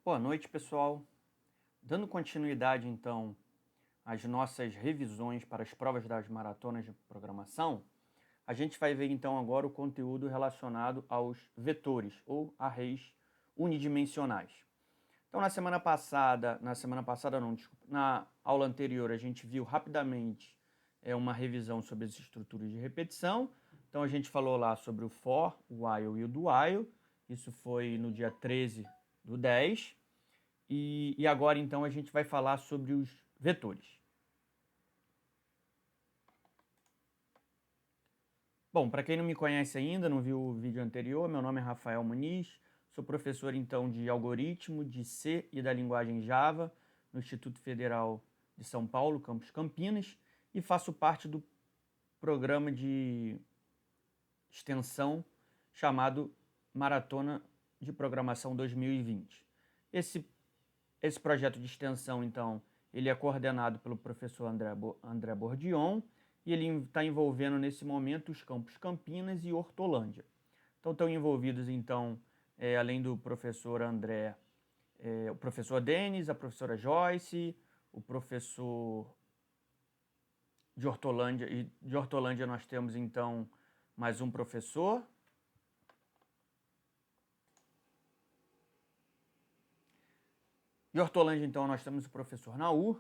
Boa noite, pessoal. Dando continuidade, então, às nossas revisões para as provas das maratonas de programação, a gente vai ver, então, agora o conteúdo relacionado aos vetores, ou arrays unidimensionais. Então, na aula anterior, a gente viu rapidamente uma revisão sobre as estruturas de repetição. Então, a gente falou lá sobre o for, o while e o do while. Isso foi no dia 13/10. E agora, então, a gente vai falar sobre os vetores. Bom, para quem não me conhece ainda, não viu o vídeo anterior, meu nome é Rafael Muniz, sou professor, então, de algoritmo, de C e da linguagem Java no Instituto Federal de São Paulo, campus Campinas, e faço parte do programa de extensão chamado Maratona de Programação 2020. Esse projeto de extensão, então, ele é coordenado pelo professor André Bordion e ele está envolvendo, nesse momento, os campos Campinas e Hortolândia. Então, estão envolvidos, então, além do professor André, o professor Denis, a professora Joyce, o professor de Hortolândia, e de Hortolândia nós temos, então, mais um professor. De Hortolândia, então, nós temos o professor Naur.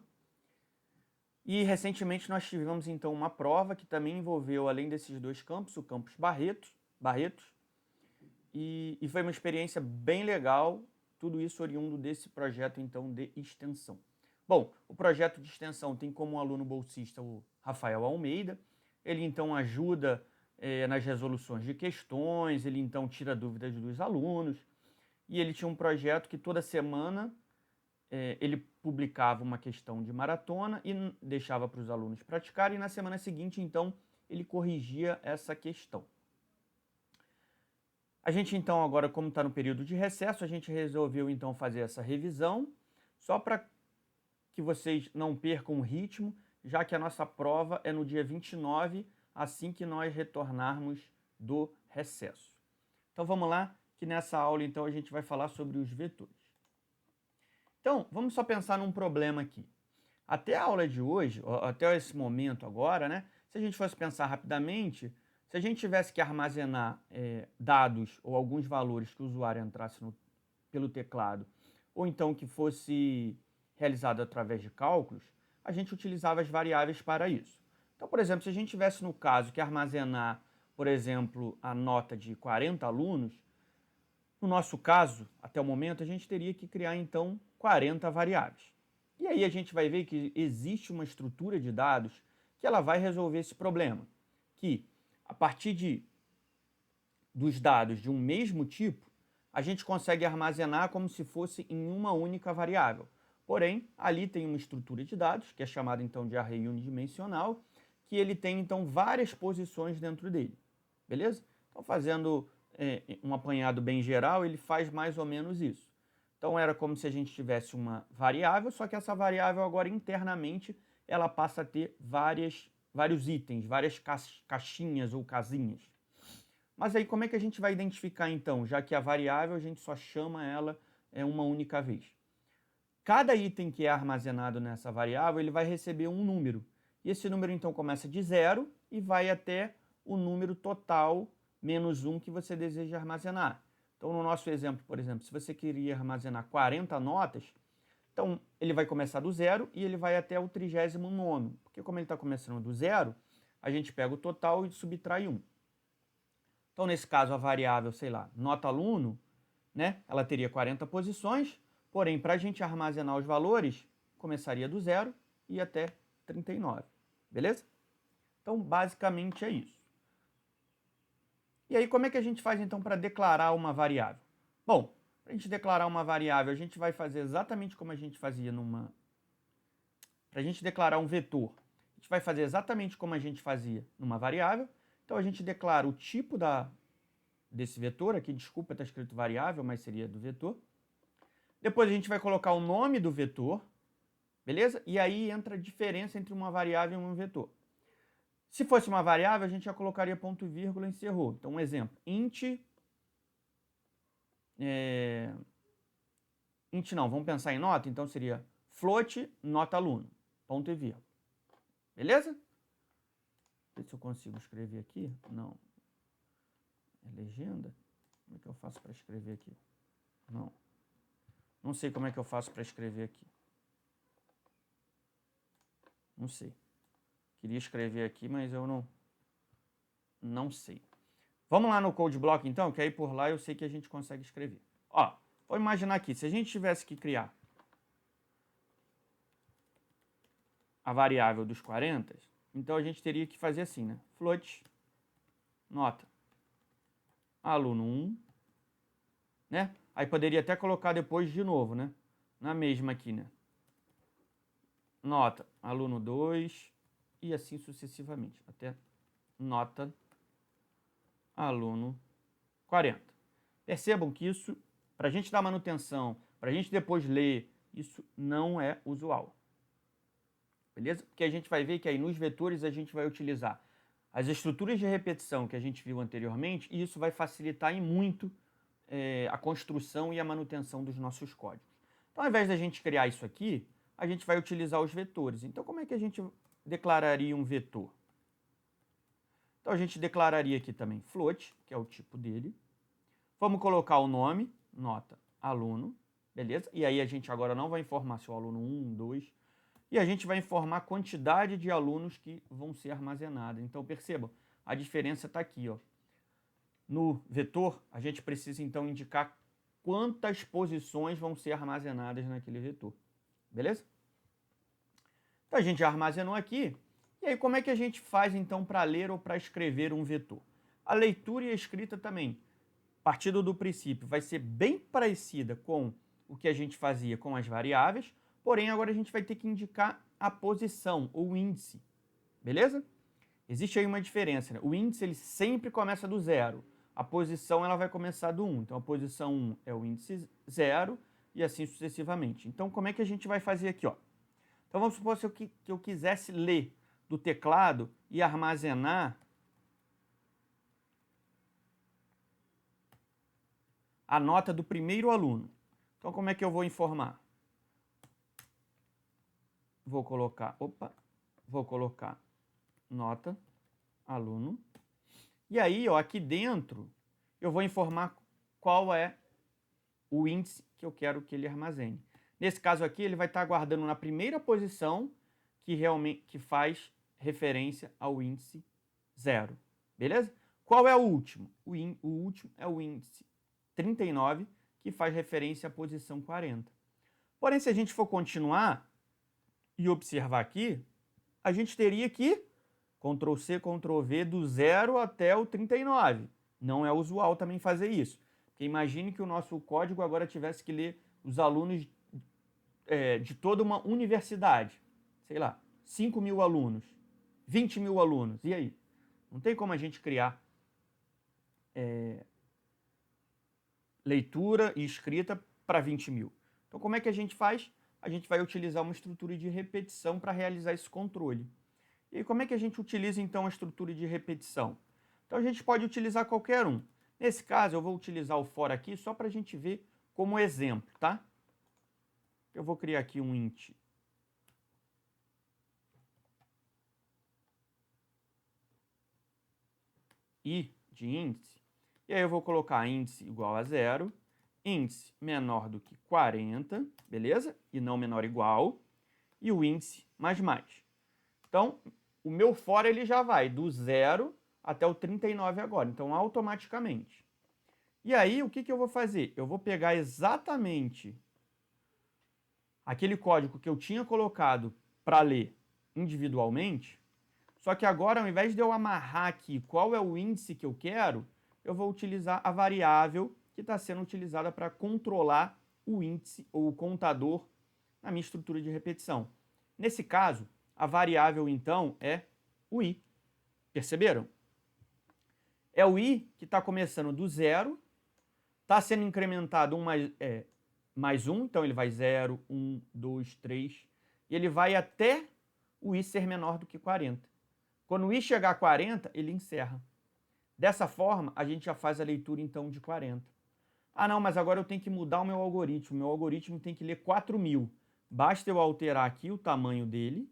E recentemente nós tivemos, então, uma prova que também envolveu, além desses dois campos, o campus Barretos. E foi uma experiência bem legal, tudo isso oriundo desse projeto, então, de extensão. Bom, o projeto de extensão tem como aluno bolsista o Rafael Almeida. Ele, então, ajuda nas resoluções de questões, ele, então, tira dúvidas dos alunos. E ele tinha um projeto que toda semana ele publicava uma questão de maratona e deixava para os alunos praticarem, e na semana seguinte, então, ele corrigia essa questão. A gente, então, agora, como está no período de recesso, a gente resolveu, então, fazer essa revisão, só para que vocês não percam o ritmo, já que a nossa prova é no dia 29, assim que nós retornarmos do recesso. Então, vamos lá, que nessa aula, então, a gente vai falar sobre os vetores. Então, vamos só pensar num problema aqui. Até a aula de hoje, até esse momento agora, né? Se a gente fosse pensar rapidamente, se a gente tivesse que armazenar dados ou alguns valores que o usuário entrasse pelo teclado, ou então que fosse realizado através de cálculos, a gente utilizava as variáveis para isso. Então, por exemplo, se a gente tivesse no caso que armazenar, por exemplo, a nota de 40 alunos, no nosso caso, até o momento, a gente teria que criar, então, 40 variáveis. E aí a gente vai ver que existe uma estrutura de dados que ela vai resolver esse problema, que a partir dos dados de um mesmo tipo, a gente consegue armazenar como se fosse em uma única variável. Porém, ali tem uma estrutura de dados, que é chamada, então, de array unidimensional, que ele tem, então, várias posições dentro dele. Beleza? Então, fazendo um apanhado bem geral, ele faz mais ou menos isso. Então, era como se a gente tivesse uma variável, só que essa variável agora internamente ela passa a ter vários itens, várias caixinhas ou casinhas. Mas aí como é que a gente vai identificar então, já que a variável a gente só chama ela uma única vez? Cada item que é armazenado nessa variável, ele vai receber um número. E esse número então começa de 0 e vai até o número total menos 1 que você deseja armazenar. Então, no nosso exemplo, por exemplo, se você queria armazenar 40 notas, então ele vai começar do 0 e ele vai até o 39º, porque como ele está começando do 0, a gente pega o total e subtrai 1. Então, nesse caso, a variável, sei lá, nota aluno, né, ela teria 40 posições, porém, para a gente armazenar os valores, começaria do 0 e até 39, beleza? Então, basicamente é isso. E aí, como é que a gente faz, então, para declarar uma variável? Bom, para a gente declarar uma variável, a gente vai fazer exatamente como a gente fazia Para a gente declarar um vetor, a gente vai fazer exatamente como a gente fazia numa variável. Então, a gente declara o tipo desse vetor, aqui, desculpa, está escrito variável, mas seria do vetor. Depois a gente vai colocar o nome do vetor, beleza? E aí entra a diferença entre uma variável e um vetor. Se fosse uma variável, a gente já colocaria ponto e vírgula e encerrou. Então, um exemplo, int int não, vamos pensar em nota, então seria float nota aluno, ponto e vírgula. Beleza? Deixa eu ver se eu consigo escrever aqui. Não. É legenda? Como é que eu faço para escrever aqui? Não. Não sei como é que eu faço para escrever aqui. Não sei. Queria escrever aqui, mas eu não sei. Vamos lá no code block então, que aí por lá eu sei que a gente consegue escrever. Ó, vou imaginar aqui, se a gente tivesse que criar a variável dos 40, então a gente teria que fazer assim, né? Float nota aluno 1, né? Aí poderia até colocar depois de novo, né? Na mesma aqui, né? Nota aluno 2 e assim sucessivamente, até nota aluno 40. Percebam que isso, para a gente dar manutenção, para a gente depois ler, isso não é usual. Beleza? Porque a gente vai ver que aí nos vetores a gente vai utilizar as estruturas de repetição que a gente viu anteriormente e isso vai facilitar em muito a construção e a manutenção dos nossos códigos. Então, ao invés da gente criar isso aqui, a gente vai utilizar os vetores. Então, como é que a gente declararia um vetor? Então, a gente declararia aqui também float, que é o tipo dele. Vamos colocar o nome, nota aluno, beleza? E aí a gente agora não vai informar se o aluno 1, 2, e a gente vai informar a quantidade de alunos que vão ser armazenados. Então, percebam, a diferença está aqui, ó. No vetor, a gente precisa, então, indicar quantas posições vão ser armazenadas naquele vetor. Beleza? Então, a gente já armazenou aqui. E aí, como é que a gente faz, então, para ler ou para escrever um vetor? A leitura e a escrita também, partindo do princípio, vai ser bem parecida com o que a gente fazia com as variáveis, porém, agora a gente vai ter que indicar a posição, ou índice. Beleza? Existe aí uma diferença, né? O índice, ele sempre começa do 0. A posição, ela vai começar do 1. Então, a posição 1 é o índice 0 e assim sucessivamente. Então, como é que a gente vai fazer aqui, ó? Então, vamos supor que eu quisesse ler do teclado e armazenar a nota do primeiro aluno. Então, como é que eu vou informar? Vou colocar nota aluno. E aí, ó, aqui dentro, eu vou informar qual é o índice que eu quero que ele armazene. Nesse caso aqui, ele vai estar guardando na primeira posição que faz referência ao índice 0. Beleza? Qual é o último? O último é o índice 39, que faz referência à posição 40. Porém, se a gente for continuar e observar aqui, a gente teria que Ctrl+C, Ctrl+V do 0 até o 39. Não é usual também fazer isso. Porque imagine que o nosso código agora tivesse que ler os alunos de toda uma universidade. Sei lá, 5.000 alunos, 20.000 alunos. E aí? Não tem como a gente criar leitura e escrita para 20.000. Então, como é que a gente faz? A gente vai utilizar uma estrutura de repetição para realizar esse controle. E como é que a gente utiliza, então, a estrutura de repetição? Então, a gente pode utilizar qualquer um. Nesse caso, eu vou utilizar o for aqui só para a gente ver como exemplo, tá? Eu vou criar aqui um int i de índice, e aí eu vou colocar índice igual a 0, índice menor do que 40, beleza? E não menor igual, e o índice mais mais. Então, o meu for ele já vai do 0 até o 39 agora, então automaticamente. E aí, o que eu vou fazer? Eu vou pegar exatamente aquele código que eu tinha colocado para ler individualmente, só que agora, ao invés de eu amarrar aqui qual é o índice que eu quero, eu vou utilizar a variável que está sendo utilizada para controlar o índice ou o contador na minha estrutura de repetição. Nesse caso, a variável, então, é o i. Perceberam? É o i que está começando do 0, está sendo incrementado mais 1, então ele vai 0, 1, 2, 3, e ele vai até o i ser menor do que 40. Quando o i chegar a 40, ele encerra. Dessa forma, a gente já faz a leitura, então, de 40. Ah, não, mas agora eu tenho que mudar o meu algoritmo. Meu algoritmo tem que ler 4.000. Basta eu alterar aqui o tamanho dele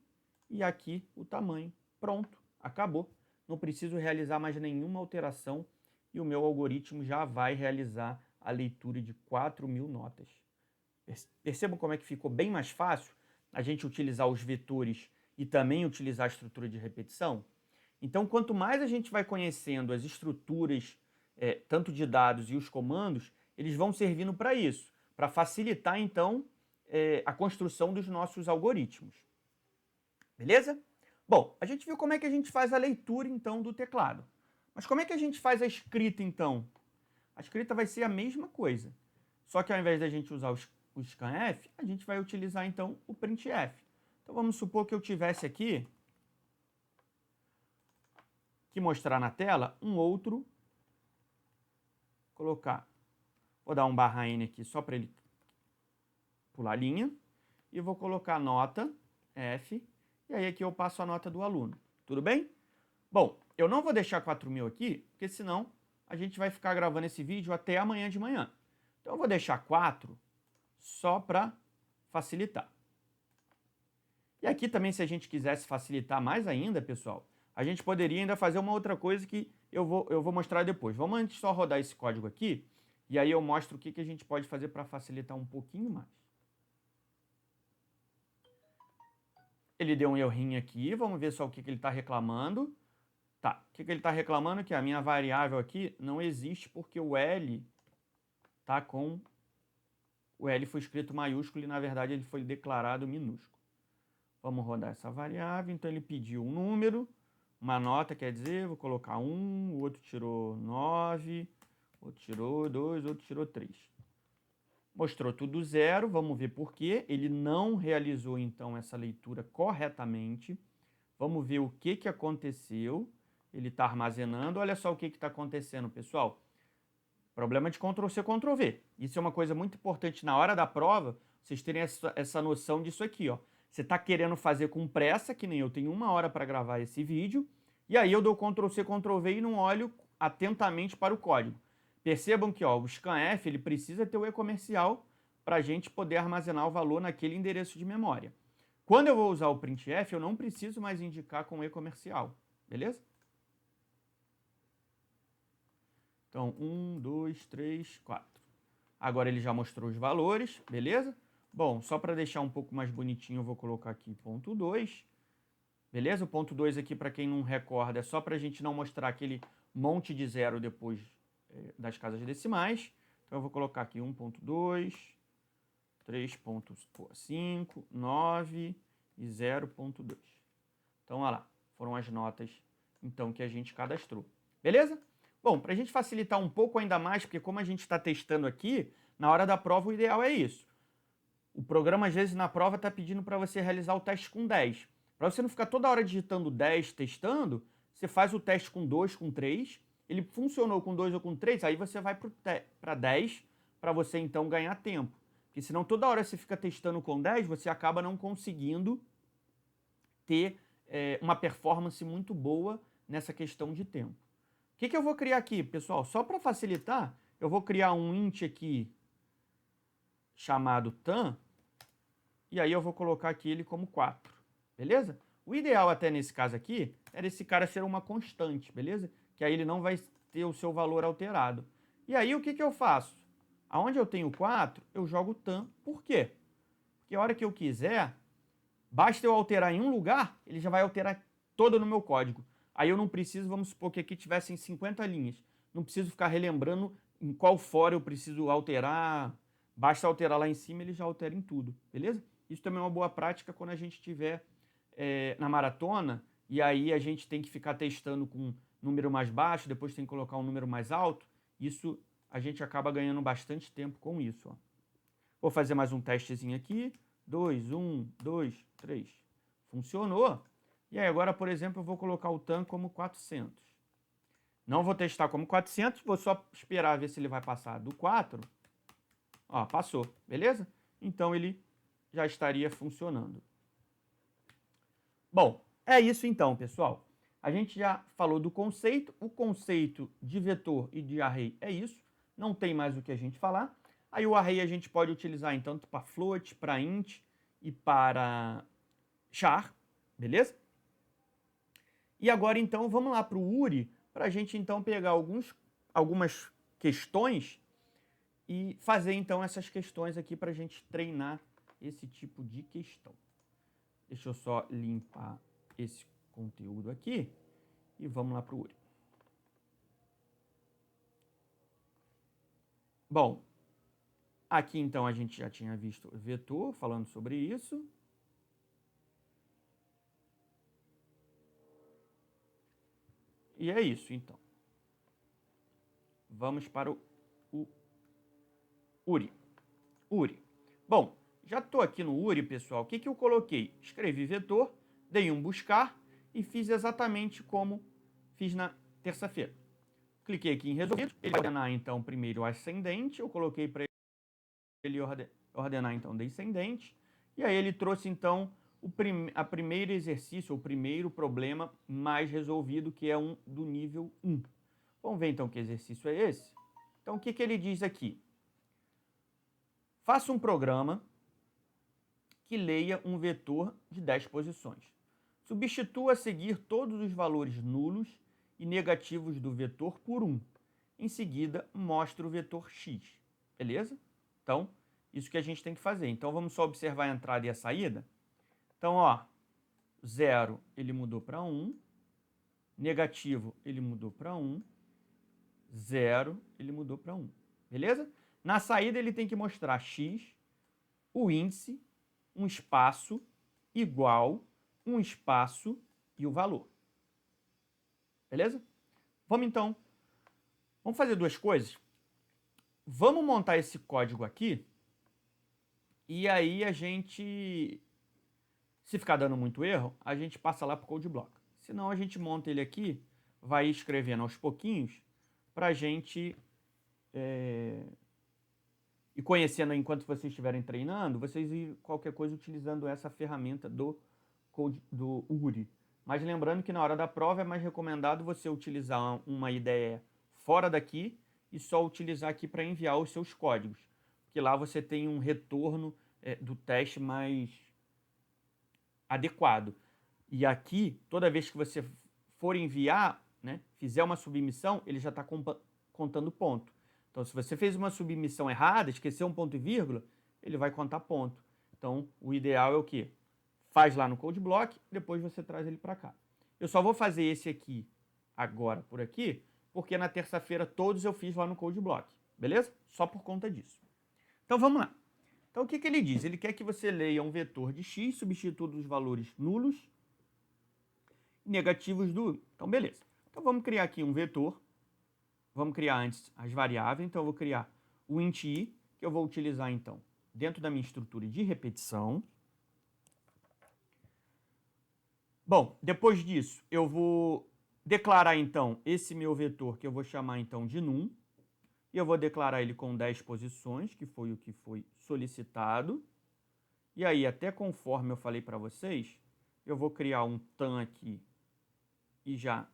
e aqui o tamanho. Pronto, acabou. Não preciso realizar mais nenhuma alteração e o meu algoritmo já vai realizar a leitura de 4.000 notas. Percebam como é que ficou bem mais fácil a gente utilizar os vetores e também utilizar a estrutura de repetição? Então, quanto mais a gente vai conhecendo as estruturas, tanto de dados e os comandos, eles vão servindo para isso, para facilitar, então, a construção dos nossos algoritmos. Beleza? Bom, a gente viu como é que a gente faz a leitura, então, do teclado. Mas como é que a gente faz a escrita, então? A escrita vai ser a mesma coisa. Só que ao invés da gente usar o scanf, a gente vai utilizar, então, o printf. Então, vamos supor que eu tivesse aqui que mostrar na tela um outro, colocar, vou dar um /n aqui só para ele pular a linha, e vou colocar nota F, e aí aqui eu passo a nota do aluno. Tudo bem? Bom, eu não vou deixar 4.000 aqui, porque senão a gente vai ficar gravando esse vídeo até amanhã de manhã. Então eu vou deixar 4 só para facilitar. E aqui também, se a gente quisesse facilitar mais ainda, pessoal, a gente poderia ainda fazer uma outra coisa que eu vou mostrar depois. Vamos antes só rodar esse código aqui, e aí eu mostro o que a gente pode fazer para facilitar um pouquinho mais. Ele deu um errinho aqui, vamos ver só o que ele está reclamando. Tá, o que ele está reclamando? Que a minha variável aqui não existe porque o L tá com... O L foi escrito maiúsculo e, na verdade, ele foi declarado minúsculo. Vamos rodar essa variável. Então, ele pediu um número, uma nota, quer dizer, vou colocar 1, o outro tirou 9, outro tirou 2, outro tirou 3. Mostrou tudo 0, vamos ver por quê. Ele não realizou, então, essa leitura corretamente. Vamos ver o que aconteceu. Ele está armazenando. Olha só o que está acontecendo, pessoal. Problema de Ctrl+C, Ctrl+V. Isso é uma coisa muito importante na hora da prova, vocês terem essa noção disso aqui, ó. Você está querendo fazer com pressa, que nem eu tenho 1 hora para gravar esse vídeo, e aí eu dou Ctrl+C, Ctrl+V e não olho atentamente para o código. Percebam que ó, o scanf ele precisa ter o e-comercial para a gente poder armazenar o valor naquele endereço de memória. Quando eu vou usar o printf, eu não preciso mais indicar com o e-comercial, beleza? Então, 1, 2, 3, 4. Agora ele já mostrou os valores, beleza? Bom, só para deixar um pouco mais bonitinho, eu vou colocar aqui ponto 2. Beleza? O ponto 2 aqui, para quem não recorda, é só para a gente não mostrar aquele monte de zero depois das casas decimais. Então, eu vou colocar aqui 1.2, 3.5, 9 e 0.2. Então, olha lá, foram as notas então, que a gente cadastrou. Beleza? Bom, para a gente facilitar um pouco ainda mais, porque como a gente está testando aqui, na hora da prova o ideal é isso. O programa, às vezes, na prova está pedindo para você realizar o teste com 10. Para você não ficar toda hora digitando 10, testando, você faz o teste com 2, com 3. Ele funcionou com 2 ou com 3, aí você vai para 10, para você, então, ganhar tempo. Porque senão toda hora você fica testando com 10, você acaba não conseguindo ter uma performance muito boa nessa questão de tempo. O que eu vou criar aqui, pessoal? Só para facilitar, eu vou criar um int aqui chamado tam, e aí eu vou colocar aqui ele como 4, beleza? O ideal até nesse caso aqui era esse cara ser uma constante, beleza? Que aí ele não vai ter o seu valor alterado. E aí o que eu faço? Aonde eu tenho 4, eu jogo tam. Por quê? Porque a hora que eu quiser, basta eu alterar em um lugar, ele já vai alterar todo no meu código. Aí eu não preciso, vamos supor que aqui tivessem 50 linhas. Não preciso ficar relembrando em qual fora eu preciso alterar. Basta alterar lá em cima, ele já altera em tudo, beleza? Isso também é uma boa prática quando a gente estiver na maratona e aí a gente tem que ficar testando com um número mais baixo, depois tem que colocar um número mais alto. Isso a gente acaba ganhando bastante tempo com isso, ó. Vou fazer mais um testezinho aqui. 2, 1, 2, 3. Funcionou. E aí agora, por exemplo, eu vou colocar o tam como 400. Não vou testar como 400, vou só esperar ver se ele vai passar do 4. Ó, passou, beleza? Então ele já estaria funcionando. Bom, é isso então, pessoal. A gente já falou do conceito. O conceito de vetor e de array é isso. não tem mais o que a gente falar. Aí o array a gente pode utilizar, então, tanto para float, para int e para char, beleza? E agora, então, vamos lá para o URI, para a gente, então, pegar algumas questões e fazer, então, essas questões aqui para a gente treinar esse tipo de questão. Deixa eu só limpar esse conteúdo aqui e vamos lá para o URI. Bom, aqui, então, a gente já tinha visto o vetor falando sobre isso. E é isso, então. Vamos para o URI. URI. Bom, já estou aqui no URI, pessoal. O que eu coloquei? Escrevi vetor, dei um buscar e fiz exatamente como fiz na terça-feira. Cliquei aqui em resolvido. Ele vai ordenar, então, primeiro o ascendente. Eu coloquei para ele ordenar, então, descendente. E aí ele trouxe, então, a primeiro exercício, o primeiro problema mais resolvido, que é um do nível 1. Vamos ver, então, que exercício é esse? Então, o que ele diz aqui? Faça um programa que leia um vetor de 10 posições. Substitua a seguir todos os valores nulos e negativos do vetor por 1. Em seguida, mostra o vetor x. Beleza? Então, isso que a gente tem que fazer. Então, vamos só observar a entrada e a saída. Então, ó, 0 ele mudou para 1, negativo ele mudou para 1, 0 ele mudou para 1. Beleza? Na saída, ele tem que mostrar x, o índice, um espaço, igual, um espaço e o valor. Beleza? Vamos então, vamos fazer duas coisas. Vamos montar esse código aqui e aí a gente, se ficar dando muito erro, a gente passa lá para o code block. Senão a gente monta ele aqui, vai escrevendo aos pouquinhos para a gente e conhecendo enquanto vocês estiverem treinando, vocês ir qualquer coisa utilizando essa ferramenta do URI. Mas lembrando que na hora da prova é mais recomendado você utilizar uma IDE fora daqui e só utilizar aqui para enviar os seus códigos. Porque lá você tem um retorno do teste mais adequado. E aqui, toda vez que você for enviar, né, fizer uma submissão, ele já está contando ponto. Então, se você fez uma submissão errada, esqueceu um ponto e vírgula, ele vai contar ponto. Então, o ideal é o quê? Faz lá no code block, depois você traz ele para cá. Eu só vou fazer esse aqui agora por aqui, porque na terça-feira todos eu fiz lá no code block, beleza? Só por conta disso. Então, vamos lá. Então, o que ele diz? Ele quer que você leia um vetor de x, substitua os valores nulos e negativos do... Então, beleza. Então, vamos criar aqui um vetor. Vamos criar antes as variáveis. Então, eu vou criar o int i, que eu vou utilizar, então, dentro da minha estrutura de repetição. Bom, depois disso, eu vou declarar, então, esse meu vetor, que eu vou chamar, então, de num. E eu vou declarar ele com 10 posições, que foi o que foi solicitado. E aí, até conforme eu falei para vocês, eu vou criar um tan aqui e já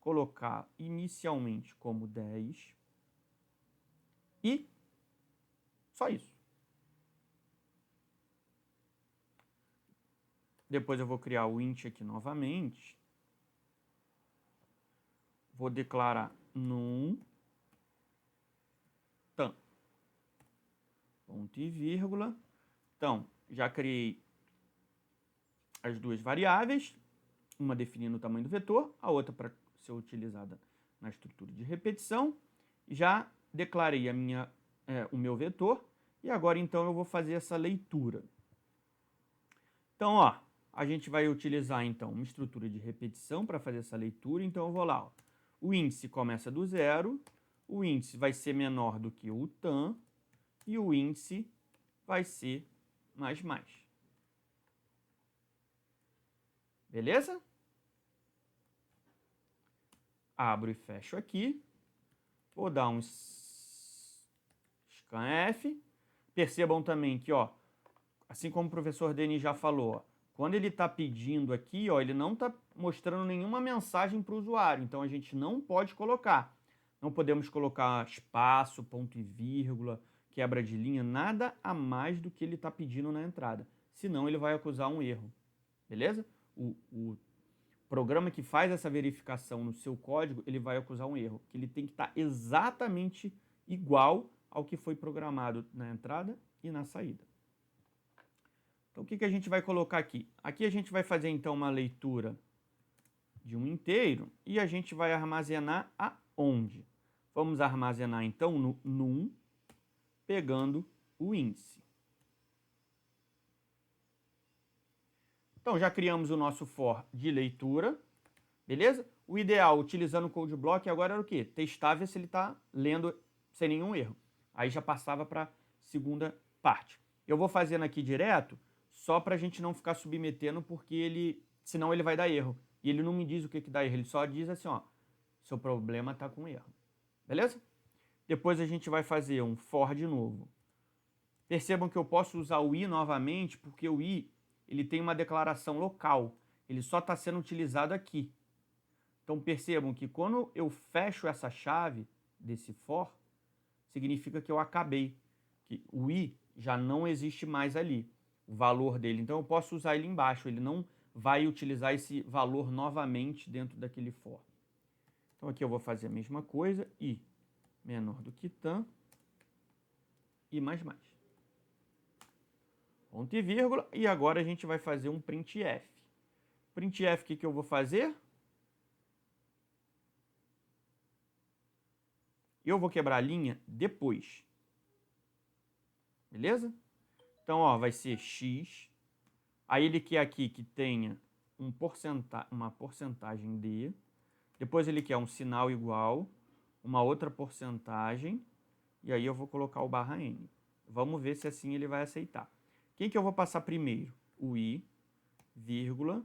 colocar inicialmente como 10. E só isso. Depois eu vou criar o int aqui novamente. Vou declarar num tan. Ponto e vírgula. Então, já criei as duas variáveis, uma definindo o tamanho do vetor, a outra para ser utilizada na estrutura de repetição. Já declarei o meu vetor e agora então eu vou fazer essa leitura. Então, ó, a gente vai utilizar então uma estrutura de repetição para fazer essa leitura. Então eu vou lá, ó. O índice começa do 0, o índice vai ser menor do que o tan e o índice vai ser mais. Beleza? Abro e fecho aqui. Vou dar um scanf. Percebam também que, ó, assim como o professor Denis já falou, ó, quando ele está pedindo aqui, ó, ele não está mostrando nenhuma mensagem para o usuário. Então, a gente não pode colocar. Não podemos colocar espaço, ponto e vírgula, quebra de linha, nada a mais do que ele está pedindo na entrada. Senão ele vai acusar um erro, beleza? O programa que faz essa verificação no seu código, ele vai acusar um erro, que ele tem que estar exatamente igual ao que foi programado na entrada e na saída. Então, o que a gente vai colocar aqui? Aqui a gente vai fazer, então, uma leitura de um inteiro e a gente vai armazenar aonde? Vamos armazenar, então, no num, pegando o índice. Então, já criamos o nosso for de leitura, beleza? O ideal, utilizando o code block, agora era o quê? Testar, ver se ele está lendo sem nenhum erro. Aí já passava para a segunda parte. Eu vou fazendo aqui direto, só para a gente não ficar submetendo, porque senão ele vai dar erro. E ele não me diz o que dá erro, ele só diz assim, ó, seu problema está com erro. Beleza? Depois a gente vai fazer um for de novo. Percebam que eu posso usar o i novamente, porque o i ele tem uma declaração local. Ele só está sendo utilizado aqui. Então percebam que quando eu fecho essa chave desse for, significa que eu acabei. Que o i já não existe mais ali, o valor dele. Então eu posso usar ele embaixo, ele não vai utilizar esse valor novamente dentro daquele for. Então aqui eu vou fazer a mesma coisa, i menor do que tam, i mais mais. Ponto e vírgula, e agora a gente vai fazer um printf. Printf, o que eu vou fazer? Eu vou quebrar a linha depois. Beleza? Então, ó, vai ser x. Aí ele quer aqui que tenha uma porcentagem d. Depois ele quer um sinal igual, uma outra porcentagem. E aí eu vou colocar o barra n. Vamos ver se assim ele vai aceitar. Quem que eu vou passar primeiro? O i, vírgula.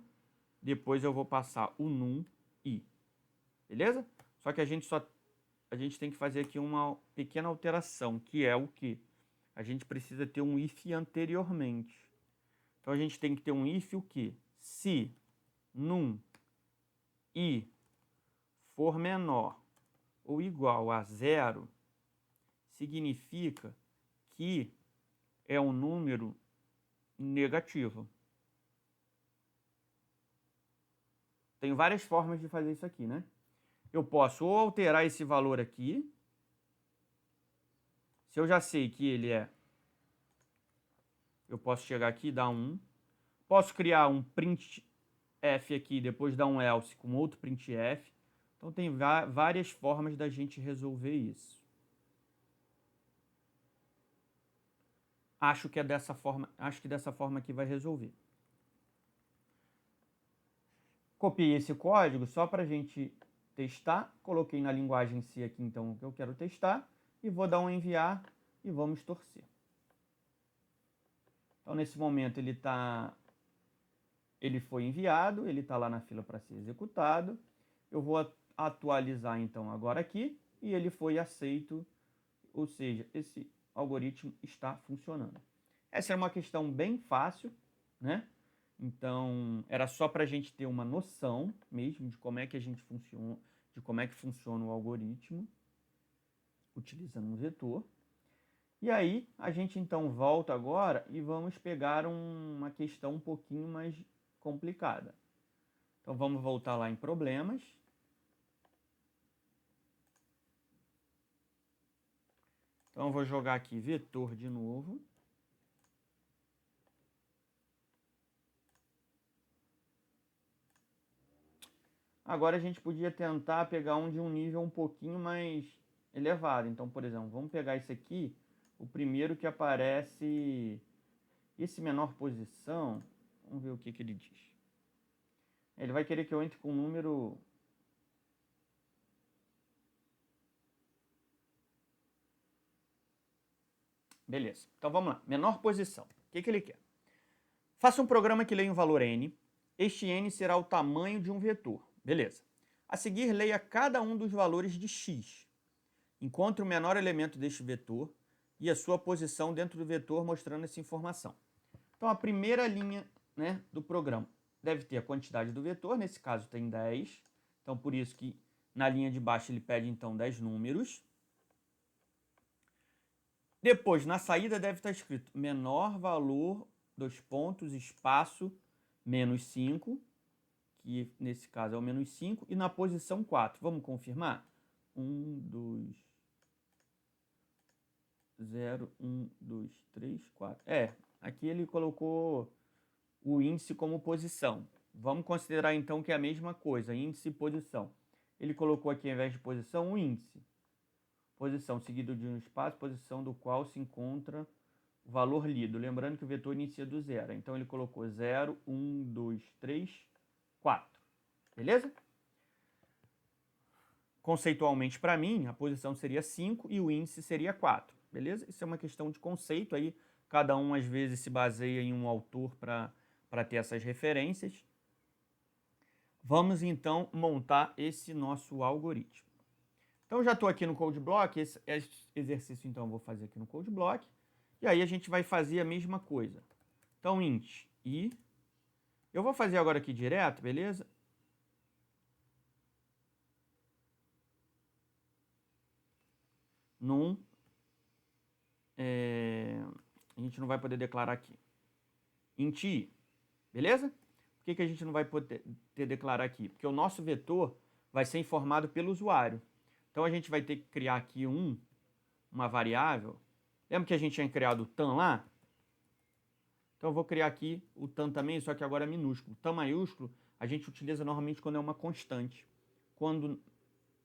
Depois eu vou passar o num i. Beleza? Só que a gente tem que fazer aqui uma pequena alteração, que é o quê? A gente precisa ter um if anteriormente. Então a gente tem que ter um if o quê? Se num i for menor ou igual a 0, significa que é um número negativo. Tem várias formas de fazer isso aqui, né? Eu posso ou alterar esse valor aqui. Se eu já sei que ele é, eu posso chegar aqui e dar 1. Posso criar um printf aqui, depois dar um else com outro printf. Então tem várias formas da gente resolver isso. Acho que dessa forma aqui vai resolver. Copiei esse código só para a gente testar. Coloquei na linguagem C aqui, então, o que eu quero testar. E vou dar um enviar e vamos torcer. Então, nesse momento, ele foi enviado, ele está lá na fila para ser executado. Eu vou atualizar, então, agora aqui. E ele foi aceito, ou seja, esse algoritmo está funcionando. Essa é uma questão bem fácil, né? Então, era só para a gente ter uma noção mesmo de como é que a gente funciona, de como é que funciona o algoritmo, utilizando um vetor. E aí, a gente então volta agora e vamos pegar uma questão um pouquinho mais complicada. Então, vamos voltar lá em problemas. Então, eu vou jogar aqui vetor de novo. Agora a gente podia tentar pegar um de um nível um pouquinho mais elevado. Então, por exemplo, vamos pegar esse aqui, o primeiro que aparece, esse menor posição, vamos ver o que ele diz. Ele vai querer que eu entre com um número... Beleza, então vamos lá. Menor posição, o que ele quer? Faça um programa que leia um valor n. Este n será o tamanho de um vetor. Beleza. A seguir, leia cada um dos valores de x. Encontre o menor elemento deste vetor e a sua posição dentro do vetor mostrando essa informação. Então, a primeira linha, né, do programa deve ter a quantidade do vetor. Nesse caso, tem 10. Então, por isso que Na linha de baixo ele pede então 10 números. Depois, na saída deve estar escrito menor valor, dois pontos, espaço, menos 5, que nesse caso é o menos 5, e na posição 4. Vamos confirmar? 1, 2, 0, 1, 2, 3, 4. Aqui ele colocou o índice como posição. Vamos considerar então que é a mesma coisa, índice e posição. Ele colocou aqui, ao invés de posição, o índice. Posição seguido de um espaço, posição do qual se encontra o valor lido. Lembrando que o vetor inicia do zero. Então ele colocou 0, 1, 2, 3, 4. Beleza? Conceitualmente, para mim, a posição seria 5 e o índice seria 4. Beleza? Isso é uma questão de conceito aí. Cada um, às vezes, se baseia em um autor para ter essas referências. Vamos, então, montar esse nosso algoritmo. Então, já estou aqui no CodeBlock. Esse exercício, então, eu vou fazer aqui no CodeBlock. E aí, a gente vai fazer a mesma coisa. Então, int i. Eu vou fazer agora aqui direto, beleza? Num. A gente não vai poder declarar aqui. Int i. Beleza? Por que a gente não vai poder declarar aqui? Porque o nosso vetor vai ser informado pelo usuário. Então, a gente vai ter que criar aqui uma variável. Lembra que a gente tinha criado o tam lá? Então, eu vou criar aqui o tam também, só que agora é minúsculo. Tam maiúsculo a gente utiliza normalmente quando é uma constante. Quando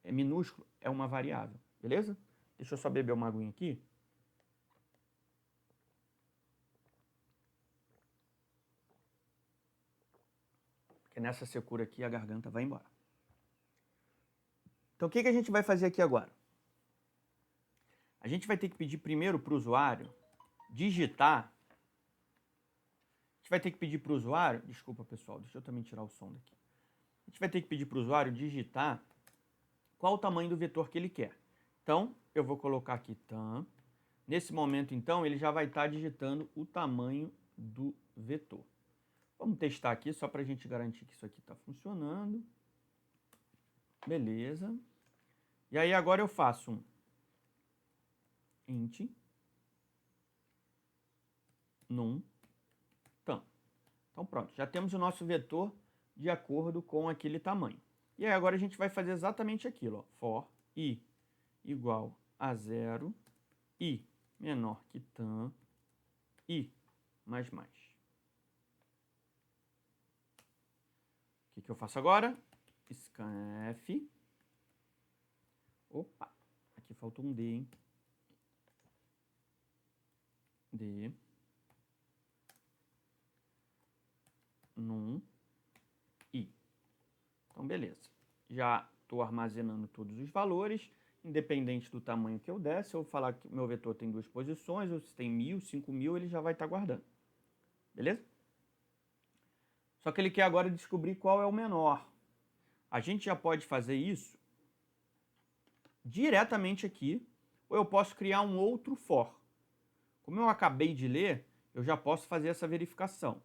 é minúsculo, é uma variável. Beleza? Deixa eu só beber uma aguinha aqui. Porque nessa secura aqui a garganta vai embora. Então, o que a gente vai fazer aqui agora? A gente vai ter que pedir primeiro para o usuário digitar. A gente vai ter que pedir para o usuário. Desculpa, pessoal, deixa eu também tirar o som daqui. A gente vai ter que pedir para o usuário digitar qual o tamanho do vetor que ele quer. Então, eu vou colocar aqui tam. Nesse momento, então, ele já vai estar digitando o tamanho do vetor. Vamos testar aqui, só para a gente garantir que isso aqui está funcionando. Beleza. E aí, agora eu faço um int num tam. Então, pronto. Já temos o nosso vetor de acordo com aquele tamanho. E aí, agora a gente vai fazer exatamente aquilo. Ó. For i igual a 0, i menor que tam, i mais mais. O que eu faço agora? Scanf. Opa, aqui faltou um D, hein? D. Num i. Então, beleza. Já estou armazenando todos os valores, independente do tamanho que eu der. Se eu falar que meu vetor tem 2 posições, ou se tem 1000, 5000, ele já vai estar guardando. Beleza? Só que ele quer agora descobrir qual é o menor. A gente já pode fazer isso diretamente aqui, ou eu posso criar um outro for. Como eu acabei de ler, eu já posso fazer essa verificação.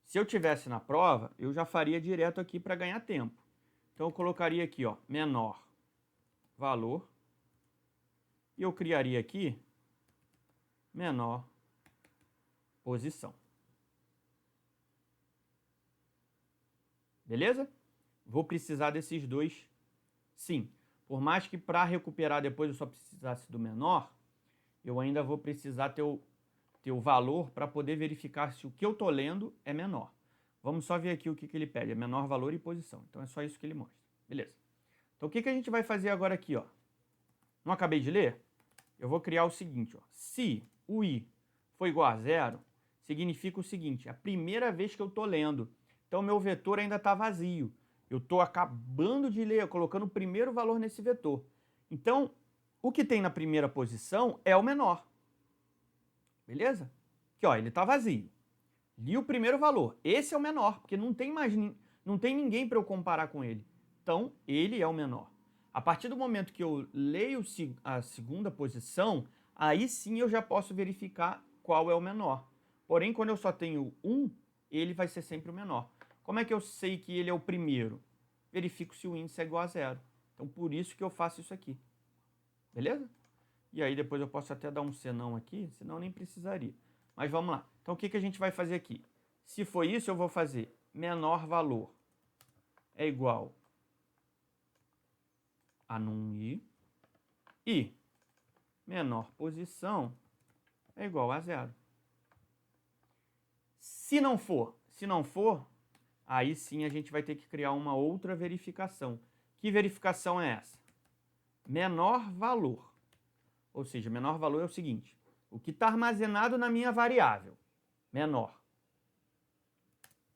Se eu tivesse na prova, eu já faria direto aqui para ganhar tempo. Então, eu colocaria aqui, ó, menor valor, e eu criaria aqui menor posição. Beleza? Vou precisar desses dois, sim. Por mais que para recuperar depois eu só precisasse do menor, eu ainda vou precisar ter o valor para poder verificar se o que eu estou lendo é menor. Vamos só ver aqui o que ele pede, é menor valor e posição. Então é só isso que ele mostra. Beleza. Então o que a gente vai fazer agora aqui, ó? Não acabei de ler? Eu vou criar o seguinte, ó. Se o i for igual a 0, significa o seguinte, é a primeira vez que eu estou lendo. Então meu vetor ainda está vazio. Eu estou acabando de ler, colocando o primeiro valor nesse vetor. Então, o que tem na primeira posição é o menor. Beleza? Aqui, ó, ele está vazio. Li o primeiro valor. Esse é o menor, porque não tem ninguém para eu comparar com ele. Então, ele é o menor. A partir do momento que eu leio a segunda posição, aí sim eu já posso verificar qual é o menor. Porém, quando eu só tenho um, ele vai ser sempre o menor. Como é que eu sei que ele é o primeiro? verifico se o índice é igual a 0. Então, por isso que eu faço isso aqui. Beleza? E aí, depois eu posso até dar um senão aqui, senão nem precisaria. Mas vamos lá. Então, o que a gente vai fazer aqui? Se for isso, eu vou fazer menor valor é igual a num i e menor posição é igual a 0. Se não for, aí sim a gente vai ter que criar uma outra verificação. Que verificação é essa? Menor valor. Ou seja, menor valor é o seguinte, o que está armazenado na minha variável, menor,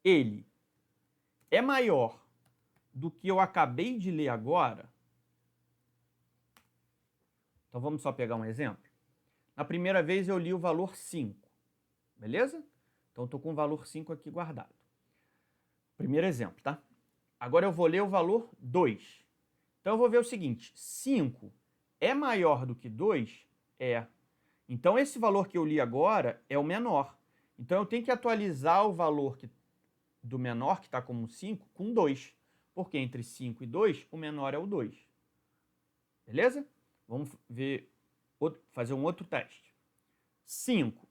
ele é maior do que eu acabei de ler agora? Então vamos só pegar um exemplo. Na primeira vez eu li o valor 5, beleza? Então estou com o valor 5 aqui guardado. Primeiro exemplo, tá? Agora eu vou ler o valor 2. Então eu vou ver o seguinte, 5 é maior do que 2? É. Então esse valor que eu li agora é o menor. Então eu tenho que atualizar o valor do menor, que está como 5, com 2. Porque entre 5 e 2, o menor é o 2. Beleza? Vamos ver, fazer um outro teste. 5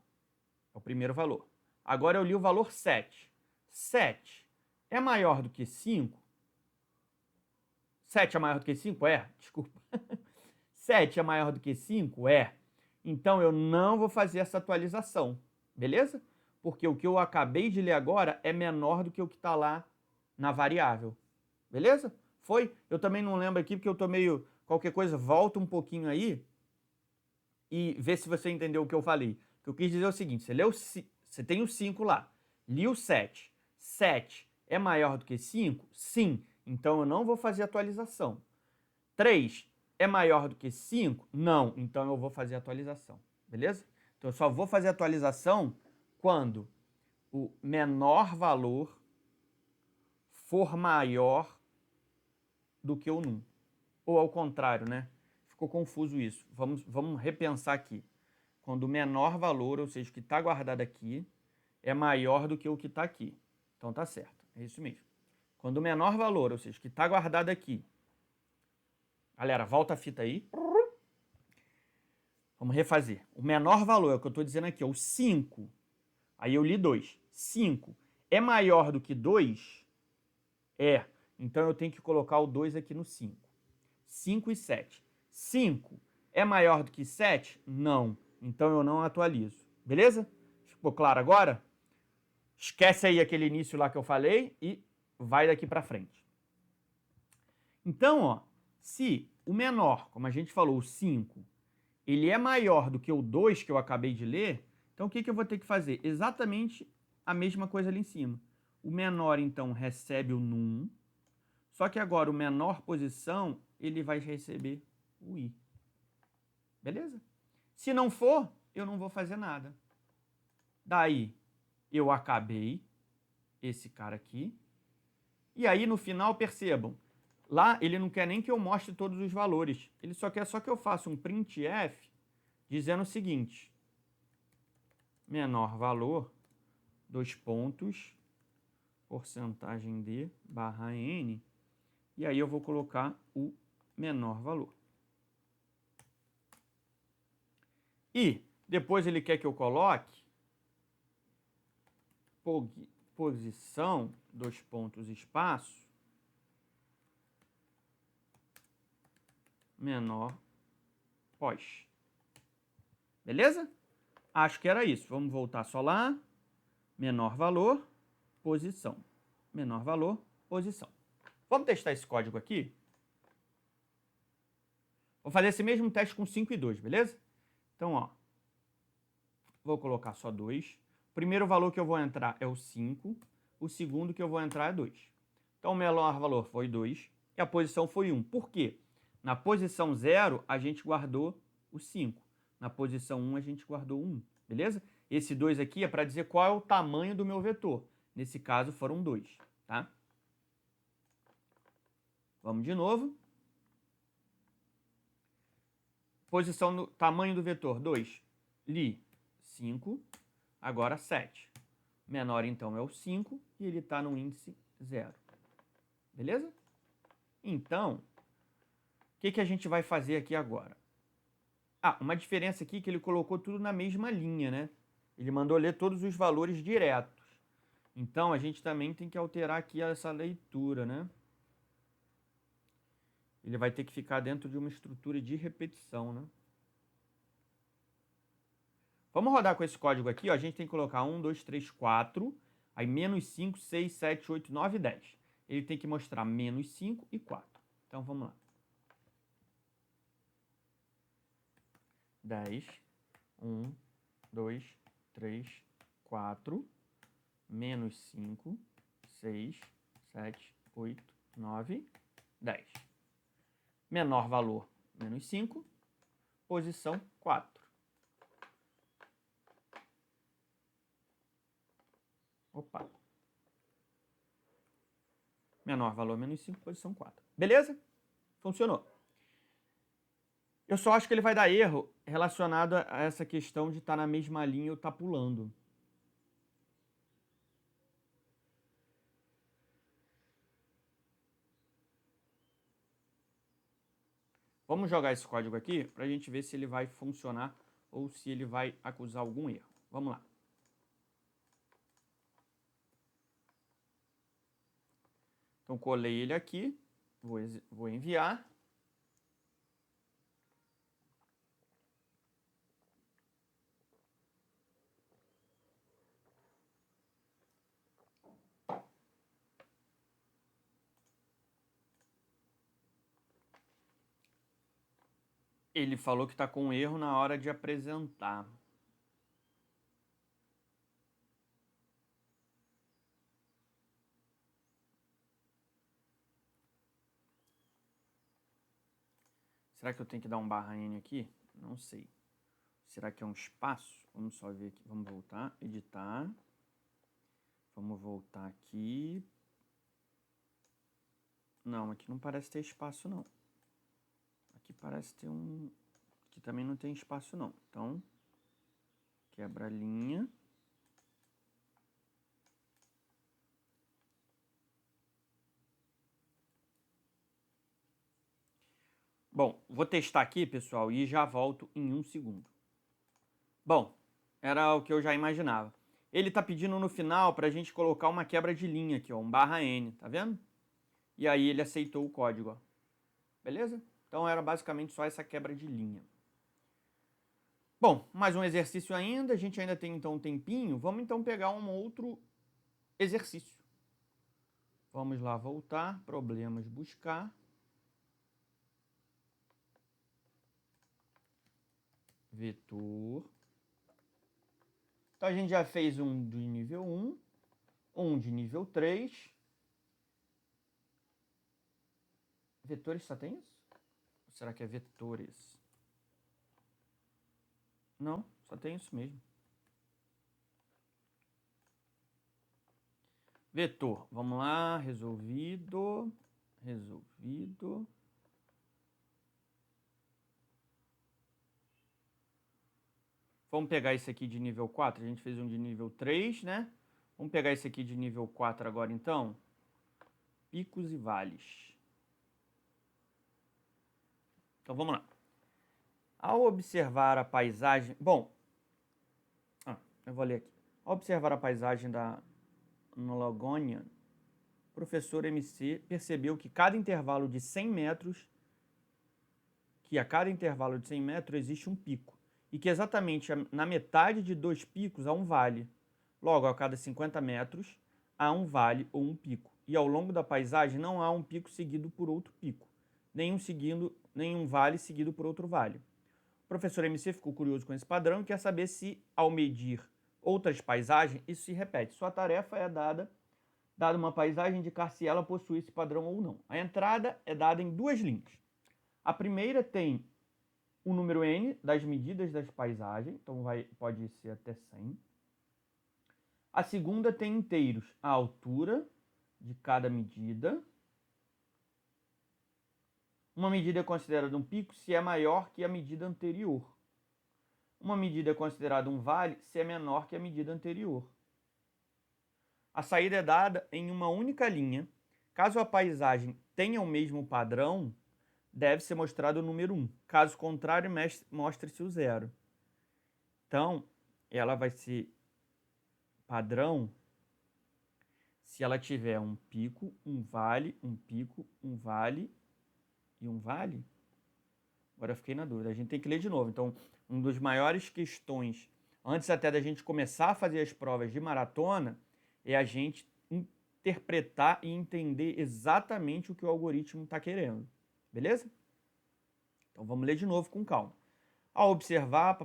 é o primeiro valor. Agora eu li o valor 7. 7 é maior do que 5? 7 é maior do que 5? É, desculpa. 7 é maior do que 5? É. Então eu não vou fazer essa atualização, beleza? Porque o que eu acabei de ler agora é menor do que o que está lá na variável. Beleza? Foi? Eu também não lembro aqui porque eu tô meio... Qualquer coisa, volta um pouquinho aí e vê se você entendeu o que eu falei. O que eu quis dizer é o seguinte, você tem o 5 lá, li o 7. 7 é maior do que 5? Sim. Então eu não vou fazer atualização. 3 é maior do que 5? Não. Então eu vou fazer atualização. Beleza? Então eu só vou fazer atualização quando o menor valor for maior do que o num. Ou ao contrário, né? Ficou confuso isso. Vamos repensar aqui. Quando o menor valor, ou seja, o que está guardado aqui, é maior do que o que está aqui. Então tá certo. É isso mesmo. Quando o menor valor, ou seja, o que está guardado aqui... Galera, volta a fita aí. Vamos refazer. O menor valor, é o que eu estou dizendo aqui, é o 5. Aí eu li 2. 5 é maior do que 2? É. Então eu tenho que colocar o 2 aqui no 5. 5 e 7. 5 é maior do que 7? Não. Então eu não atualizo. Beleza? Ficou claro agora? Esquece aí aquele início lá que eu falei e vai daqui para frente. Então, ó, se o menor, como a gente falou, o 5, ele é maior do que o 2 que eu acabei de ler, então o que eu vou ter que fazer? Exatamente a mesma coisa ali em cima. O menor, então, recebe o num, só que agora o menor posição, ele vai receber o i. Beleza? Se não for, eu não vou fazer nada. Daí, eu acabei esse cara aqui. E aí, no final, percebam, lá ele não quer nem que eu mostre todos os valores. Ele só quer que eu faça um printf dizendo o seguinte. Menor valor, 2 pontos, porcentagem de barra n. E aí eu vou colocar o menor valor. E depois ele quer que eu coloque posição, 2 pontos, espaço, menor pós. Beleza? Acho que era isso. Vamos voltar só lá. Menor valor, posição. Menor valor, posição. Vamos testar esse código aqui? Vou fazer esse mesmo teste com 5 e 2, beleza? Então, ó, vou colocar só 2. O primeiro valor que eu vou entrar é o 5. O segundo que eu vou entrar é 2. Então, o menor valor foi 2 e a posição foi 1. Por quê? Na posição 0, a gente guardou o 5. Na posição 1, a gente guardou o 1. Beleza? Esse 2 aqui é para dizer qual é o tamanho do meu vetor. Nesse caso, foram 2. Tá? Vamos de novo. Posição no tamanho do vetor, 2. Li 5, agora 7. Menor, então, é o 5 e ele está no índice 0. Beleza? Então, o que a gente vai fazer aqui agora? Uma diferença aqui que ele colocou tudo na mesma linha, né? Ele mandou ler todos os valores diretos. Então, a gente também tem que alterar aqui essa leitura, né? Ele vai ter que ficar dentro de uma estrutura de repetição, né? Vamos rodar com esse código aqui, ó. A gente tem que colocar 1, 2, 3, 4, aí menos 5, 6, 7, 8, 9, 10. Ele tem que mostrar menos 5 e 4. Então, vamos lá. 10, 1, 2, 3, 4, menos 5, 6, 7, 8, 9, 10. Menor valor, menos 5, posição 4. Opa. Menor valor, menos 5, posição 4. Beleza? Funcionou. Eu só acho que ele vai dar erro relacionado a essa questão de estar na mesma linha ou estar pulando. Vamos jogar esse código aqui para a gente ver se ele vai funcionar ou se ele vai acusar algum erro. Vamos lá. Então, colei ele aqui, vou enviar. Ele falou que está com erro na hora de apresentar. Será que eu tenho que dar um /n aqui? Não sei. Será que é um espaço? Vamos só ver aqui. Vamos voltar, editar. Vamos voltar aqui. Não, aqui não parece ter espaço, não. Aqui parece ter um... Aqui também não tem espaço, não. Então, quebra a linha. Bom, vou testar aqui, pessoal, e já volto em 1 segundo. Bom, era o que eu já imaginava. Ele está pedindo no final para a gente colocar uma quebra de linha aqui, ó, um /n, tá vendo? E aí ele aceitou o código, ó. Beleza? Então era basicamente só essa quebra de linha. Bom, mais um exercício ainda, a gente ainda tem então um tempinho. Vamos então pegar um outro exercício. Vamos lá voltar, problemas, buscar. Vetor. Então a gente já fez um de nível 1, um de nível 3. Vetores só tem isso? Ou será que é vetores? Não, só tem isso mesmo. Vetor, vamos lá, resolvido. Vamos pegar esse aqui de nível 4, a gente fez um de nível 3, né? Vamos pegar esse aqui de nível 4 agora, então. Picos e vales. Então, vamos lá. Ao observar a paisagem... Bom, eu vou ler aqui. Ao observar a paisagem da Logônia, o professor MC percebeu que a cada intervalo de 100 metros existe um pico. E que exatamente na metade de 2 picos há um vale. Logo, a cada 50 metros há um vale ou um pico. E ao longo da paisagem não há um pico seguido por outro pico, nenhum vale seguido por outro vale. O professor MC ficou curioso com esse padrão e quer saber se, ao medir outras paisagens, isso se repete. Sua tarefa é dada uma paisagem, indicar se ela possui esse padrão ou não. A entrada é dada em 2 linhas. A primeira tem o número n das medidas das paisagens, então pode ser até 100. A segunda tem inteiros, a altura de cada medida. Uma medida é considerada um pico se é maior que a medida anterior. Uma medida é considerada um vale se é menor que a medida anterior. A saída é dada em uma única linha, caso a paisagem tenha o mesmo padrão, deve ser mostrado o número 1. Caso contrário, mostre-se o 0. Então, ela vai ser padrão se ela tiver um pico, um vale, um pico, um vale e um vale. Agora eu fiquei na dúvida. A gente tem que ler de novo. Então, uma das maiores questões, antes até da gente começar a fazer as provas de maratona, é a gente interpretar e entender exatamente o que o algoritmo está querendo. Beleza? Então, vamos ler de novo com calma. Ao observar,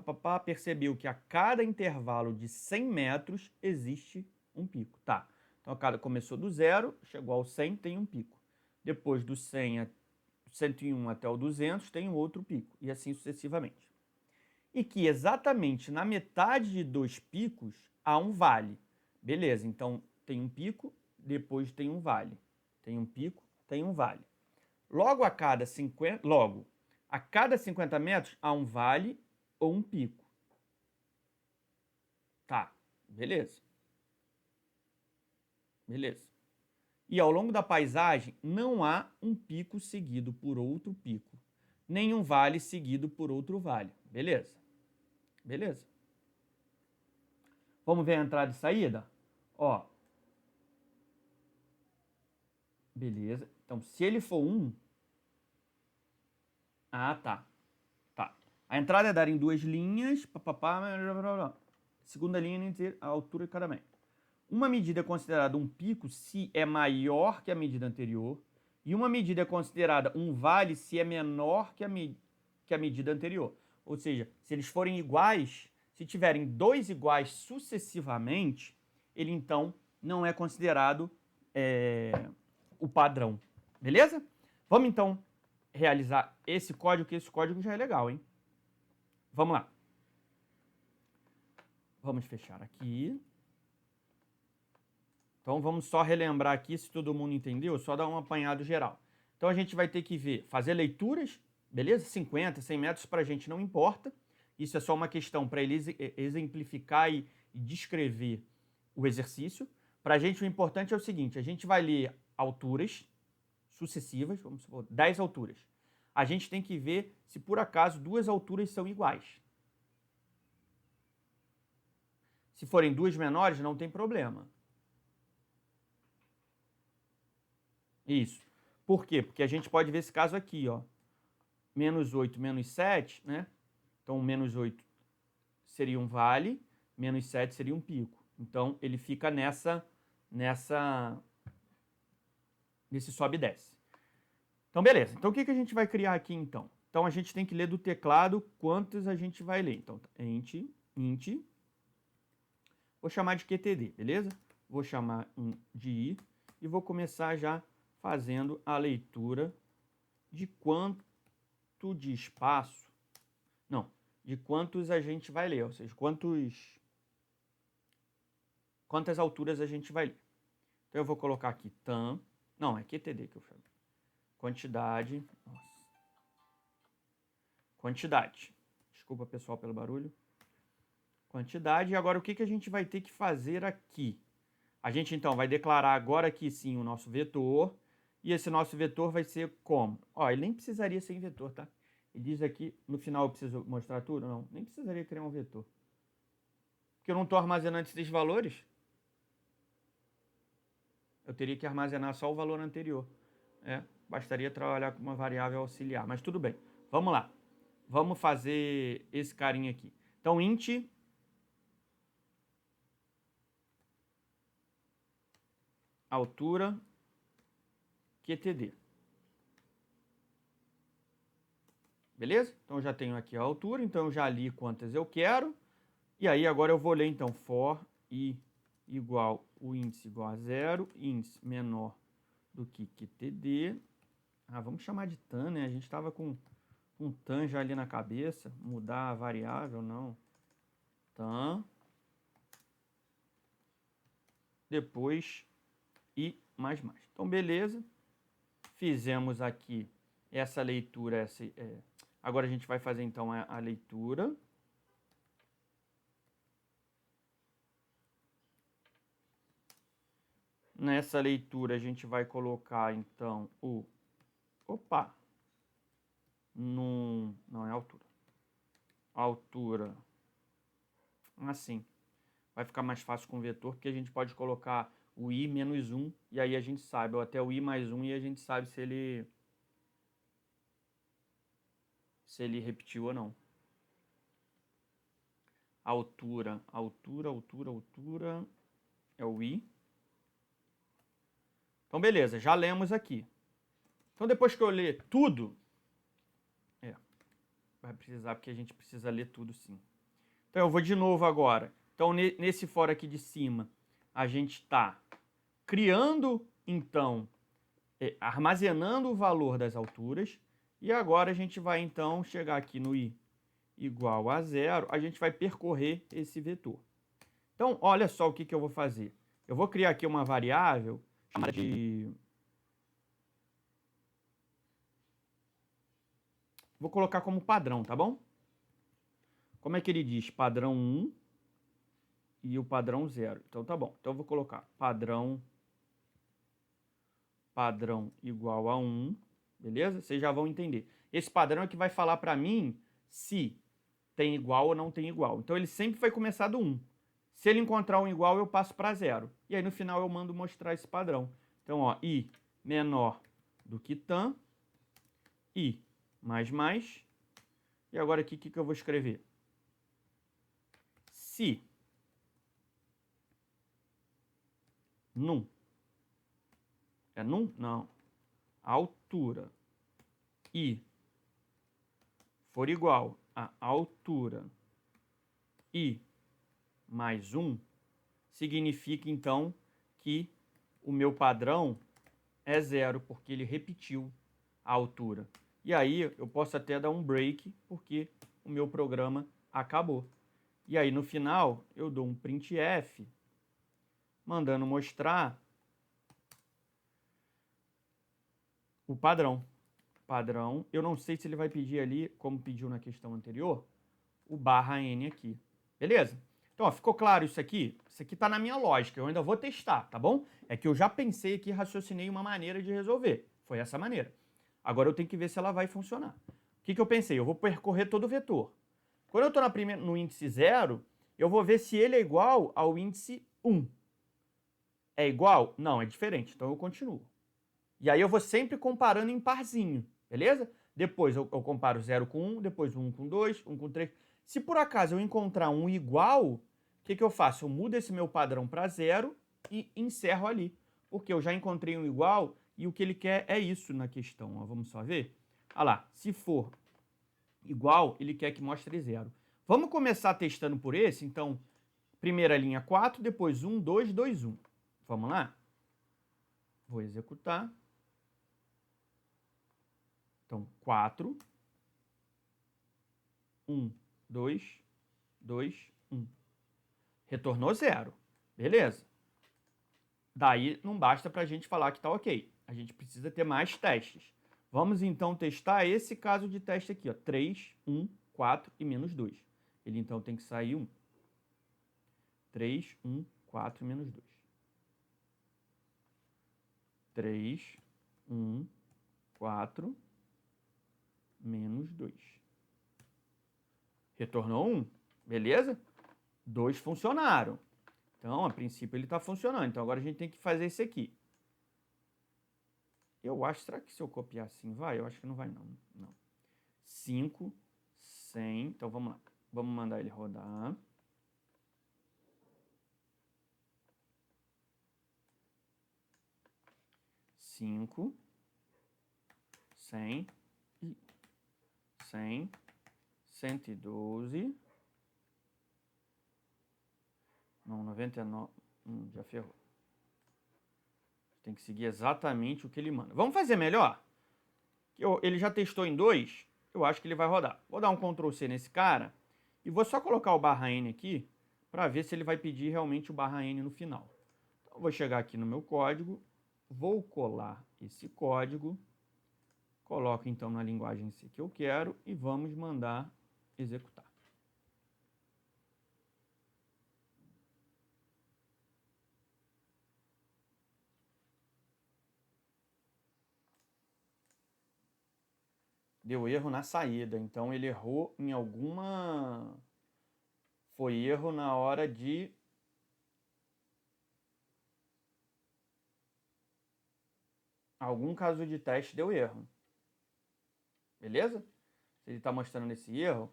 percebeu que a cada intervalo de 100 metros existe um pico. Tá. Então, a cada começou do 0, chegou ao 100, tem um pico. Depois do 100 a 101 até o 200 tem um outro pico, e assim sucessivamente. E que exatamente na metade de dois picos há um vale. Beleza, então tem um pico, depois tem um vale. Tem um pico, tem um vale. Logo a cada 50 metros há um vale ou um pico. Tá, beleza. Beleza. E ao longo da paisagem não há um pico seguido por outro pico, nem um vale seguido por outro vale. Beleza? Beleza. Vamos ver a entrada e saída? Ó. Beleza. Então, se ele for 1... Ah, tá. Tá. A entrada é dada em duas linhas. Segunda linha, a altura de cada metro. Uma medida é considerada um pico se é maior que a medida anterior, e uma medida é considerada um vale se é menor que a medida anterior. Ou seja, se eles forem iguais, se tiverem dois iguais sucessivamente, ele então não é considerado o padrão. Beleza? Vamos então realizar esse código, que esse código já é legal, hein? Vamos lá. Vamos fechar aqui. Então, vamos só relembrar aqui, se todo mundo entendeu, só dar um apanhado geral. Então, a gente vai ter que fazer leituras, beleza? 50, 100 metros para a gente não importa. Isso é só uma questão para ele exemplificar e descrever o exercício. Para a gente, o importante é o seguinte, a gente vai ler alturas sucessivas, vamos supor, 10 alturas. A gente tem que ver se, por acaso, duas alturas são iguais. Se forem duas menores, não tem problema. Isso. Por quê? Porque a gente pode ver esse caso aqui, ó. Menos 8, menos 7, né? Então, menos 8 seria um vale, menos 7 seria um pico. Então, ele fica nesse sobe e desce. Então, beleza. Então, o que a gente vai criar aqui, então? Então, a gente tem que ler do teclado quantos a gente vai ler. Então, int, vou chamar de QTD, beleza? Vou chamar de i e vou começar já fazendo a leitura de quanto de espaço, não, de quantos a gente vai ler, ou seja, quantas alturas a gente vai ler. Então eu vou colocar aqui tam, não, é QTD que eu chamo. Quantidade, quantidade. Desculpa, pessoal, pelo barulho. Quantidade, e agora o que a gente vai ter que fazer aqui? A gente, então, vai declarar agora aqui, sim, o nosso vetor, e esse nosso vetor vai ser como? Ó, ele nem precisaria ser em vetor, tá? Ele diz aqui, no final eu preciso mostrar tudo? Não, nem precisaria criar um vetor. Porque eu não estou armazenando esses valores. Eu teria que armazenar só o valor anterior. Bastaria trabalhar com uma variável auxiliar, mas tudo bem. Vamos lá. Vamos fazer esse carinha aqui. Então, int altura QTD. Beleza? Então, eu já tenho aqui a altura, então eu já li quantas eu quero. E aí, agora eu vou ler, então, for i igual o índice igual a 0, índice menor do que QTD. Vamos chamar de tan, né? A gente estava com tan já ali na cabeça. Mudar a variável, não. Tan. Depois i mais mais. Então, beleza. Fizemos aqui essa leitura. Agora a gente vai fazer, então, a leitura. Nessa leitura, a gente vai colocar, então, o Opa! Não é altura. Altura. Assim. Vai ficar mais fácil com o vetor, porque a gente pode colocar o i menos 1, e aí a gente sabe, ou até o i mais 1, e a gente sabe se ele repetiu ou não. Altura, é o i. Então, beleza, já lemos aqui. Então, depois que eu ler tudo, vai precisar, porque a gente precisa ler tudo sim. Então, eu vou de novo agora. Então, nesse for aqui de cima, a gente está criando, então, armazenando o valor das alturas. E agora a gente vai, então, chegar aqui no i igual a 0. A gente vai percorrer esse vetor. Então, olha só o que eu vou fazer. Eu vou criar aqui uma variável chamada de... Vou colocar como padrão, tá bom? Como é que ele diz? Padrão 1 e o padrão 0. Então, tá bom. Então, eu vou colocar padrão igual a 1, beleza? Vocês já vão entender. Esse padrão é que vai falar para mim se tem igual ou não tem igual. Então, ele sempre vai começar do 1. Se ele encontrar um igual, eu passo para 0. E aí, no final, eu mando mostrar esse padrão. Então, ó, i menor do que tan, i mais. E agora aqui, o que eu vou escrever? Se num. É num? Não. A altura i for igual a altura i mais 1, significa, então, que o meu padrão é 0, porque ele repetiu a altura. E aí, eu posso até dar um break, porque o meu programa acabou. E aí, no final, eu dou um printf, mandando mostrar o padrão. Padrão, eu não sei se ele vai pedir ali, como pediu na questão anterior, o /n aqui. Beleza? Então, ó, ficou claro isso aqui? Isso aqui está na minha lógica, eu ainda vou testar, tá bom? É que eu já pensei aqui, raciocinei uma maneira de resolver. Foi essa maneira. Agora eu tenho que ver se ela vai funcionar. O que eu pensei? Eu vou percorrer todo o vetor. Quando eu estou no índice 0, eu vou ver se ele é igual ao índice 1. É igual? Não, é diferente, então eu continuo. E aí eu vou sempre comparando em parzinho, beleza? Depois eu comparo 0 com 1, depois 1 com 2, 1 com 3. Se por acaso eu encontrar um igual, o que eu faço? Eu mudo esse meu padrão para 0 e encerro ali. Porque eu já encontrei um igual e o que ele quer é isso na questão. Ó, vamos só ver? Olha lá, se for igual, ele quer que mostre 0. Vamos começar testando por esse? Então, primeira linha 4, depois 1, 2, 2, 1. Vamos lá? Vou executar. Então, 4, 1, 2, 2, 1. Retornou 0. Beleza. Daí não basta para a gente falar que está ok. A gente precisa ter mais testes. Vamos então testar esse caso de teste aqui, ó. 3, 1, 4 e menos 2. Ele então tem que sair 1. 3, 1, 4 e menos 2. 3, 1, 4, menos 2. Retornou 1, beleza? 2 funcionaram. Então, a princípio, ele está funcionando. Então, agora a gente tem que fazer esse aqui. Eu acho, será que se eu copiar assim vai? Eu acho que não vai não. Não. 5, 100. Então, vamos lá. Vamos mandar ele rodar. 5, 100, 100, 112. Não, 99. Já ferrou. Tem que seguir exatamente o que ele manda. Vamos fazer melhor? Ele já testou em 2. Eu acho que ele vai rodar. Vou dar um Ctrl+C nesse cara. E vou só colocar o /n aqui para ver se ele vai pedir realmente o /n no final. Então, eu vou chegar aqui no meu código. Vou colar esse código. Coloco então na linguagem C que eu quero. E vamos mandar executar. deu erro na saída. Então ele errou em alguma... Foi erro na hora de... Algum caso de teste deu erro. Beleza? Se ele está mostrando esse erro,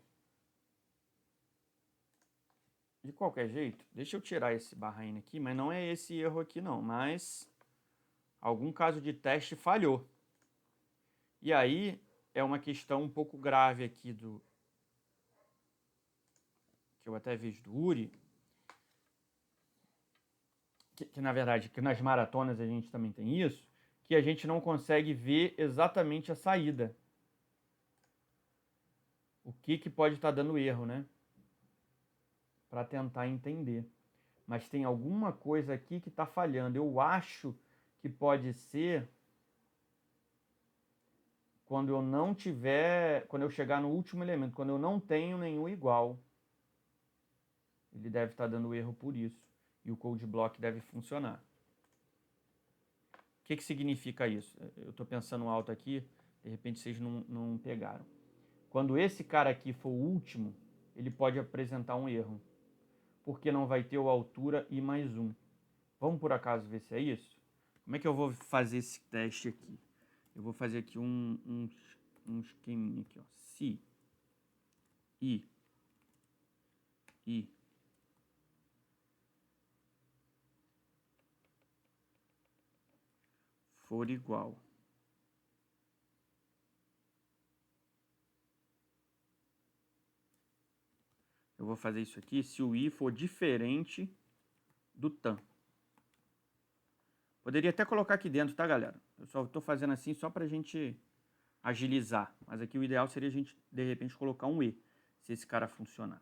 de qualquer jeito, deixa eu tirar esse barra N aqui, mas não é esse erro aqui não, mas algum caso de teste falhou. E aí é uma questão um pouco grave aqui do... que eu até vejo do Uri, que na verdade, que nas maratonas a gente também tem isso, que a gente não consegue ver exatamente a saída. O que pode estar dando erro, né? Para tentar entender. Mas tem alguma coisa aqui que está falhando. Eu acho que pode ser quando eu não tiver, quando eu chegar no último elemento, quando eu não tenho nenhum igual. Ele deve estar dando erro por isso. E o code block deve funcionar. O que significa isso? Eu estou pensando alto aqui, de repente vocês não pegaram. Quando esse cara aqui for o último, ele pode apresentar um erro. Porque não vai ter o altura e mais um. Vamos por acaso ver se é isso? Como é que eu vou fazer esse teste aqui? Eu vou fazer aqui um esqueminha aqui, ó. Se I for igual eu vou fazer isso aqui se o I for diferente do TAM. Poderia até colocar aqui dentro, tá, galera? Eu só estou fazendo assim só para a gente agilizar. Mas aqui o ideal seria a gente, de repente, colocar um E, se esse cara funcionar.